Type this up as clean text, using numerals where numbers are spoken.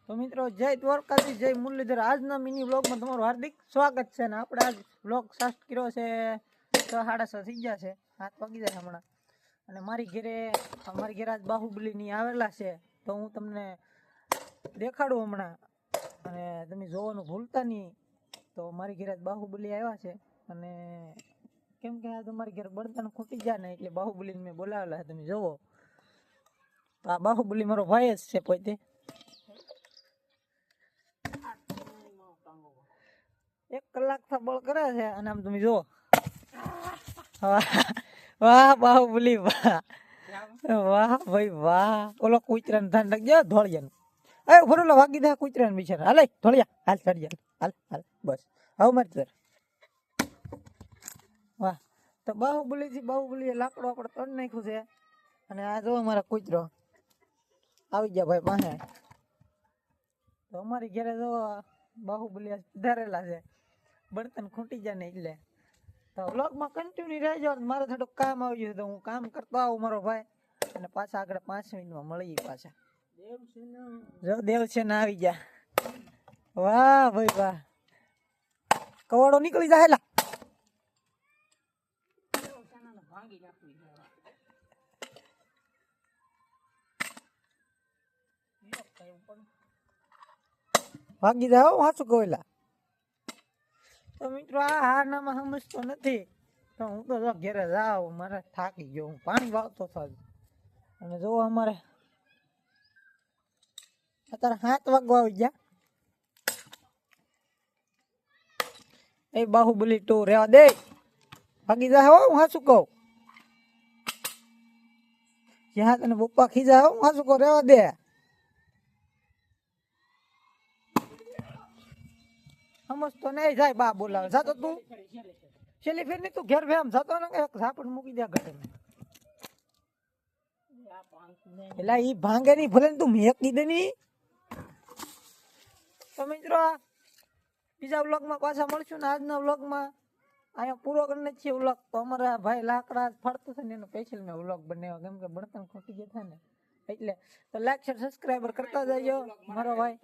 તો મિત્રો જય દ્વારકાધીશ, જય મુરલીધર. આજના મિની વ્લોગમાં તમારું હાર્દિક સ્વાગત છે. ને આપણે આજ વ્લોગ સ્ટાર્ટ કર્યો છે 6:30 થઈ ગયા છે, 7 વાગી જાય હમણાં. અને મારી ઘરે આજ બાહુબલીની આવેલા છે, તો હું તમને દેખાડું હમણાં. અને તમે જોવાનું ભૂલતા નહીં. તો મારી ઘરે આજ બાહુબલી આવ્યા છે. અને કેમ કે આ તમારી ઘરે બળતણ ખૂટી જાય ને, એટલે બાહુબલીને મેં બોલાવેલા છે. તમે જોવો તો આ બાહુબલી મારો ભાઈ જ છે પોતે. 1 કલાક થી બળ કરે છે. અને આમ તમે જુઓ, વાહ બાહુબલી વાહ, વાહ ભાઈ વાહ. ઓલો કૂતરા ને ધ્યાન રાખજો, ધોળિયા એ ફરોલો વાગી દે કૂતરા ને બિચારા. હાલે ધોળિયા, હાલ ચડિયા, હાલ હાલ બસ હવે મારી તર. વાહ. તો બાહુબલી લાકડો આપણે તોડ નાખ્યું છે. અને આ જો અમારા કૂતરો આવી ગયા ભાઈ પાસે. તો અમારી ઘરે જો બાહુબલી સુધારેલા છે, બળતણ ખૂટી જાય ને એટલે. તો વ્લોગમાં કન્ટિન્યુ રહેજો. મારે થોડુંક કામ આવી ગયું, તો હું કામ કરતો આવું મારો ભાઈ. અને પાછા આગળ 5 મિનિટમાં મળીએ પાછા. જો દેવસેના આવી ગયા. વાહ ભાઈ વાહ, કવાડો નીકળી જાય. હેલા ભાગી જાય વાંચું કોયલા. તો મિત્રો આ હારનામાં સમજતો નથી. તો હું તો જો ઘેરે જાઉં, મારે થાકી ગયો. હું પાણી વાવતો હતો. અને જો અમારે અત્યારે 7 વાગવા આવી ગયા. એ બાહુબલી 2 રેવા દે, ભાગી જાય હો. હું હાચું કહું, જ્યાં તને પપ્પા ખીજા હો. હું હાચું કહું, રેવા દે. સમજતો નહીં, જાય બા બોલાવે. જાતો તું છેલ્લી ફેર ની તું ઘેર ભેમ જતો ને, એક ઝાપડ મૂકી દે ઘટે. એટલે ઈ ભાંગે નહીં, ભલે તું મેકી દે ની. તો મિત્રો બીજા વ્લોગમાં પાછા મળશું ને. આજના વ્લોગમાં અહીંયા પૂરો કરીને છીએ વ્લોગ. તો અમારા ભાઈ લાકડા ફરતું છે ને, એનો સ્પેશિયલ મેં વ્લોગ બનાવ્યો, કેમ કે બળતણ ખૂટી ગયા થાય ને એટલે. તો લાઈક શેર સબસ્ક્રાઈબર કરતા જજો મારો ભાઈ.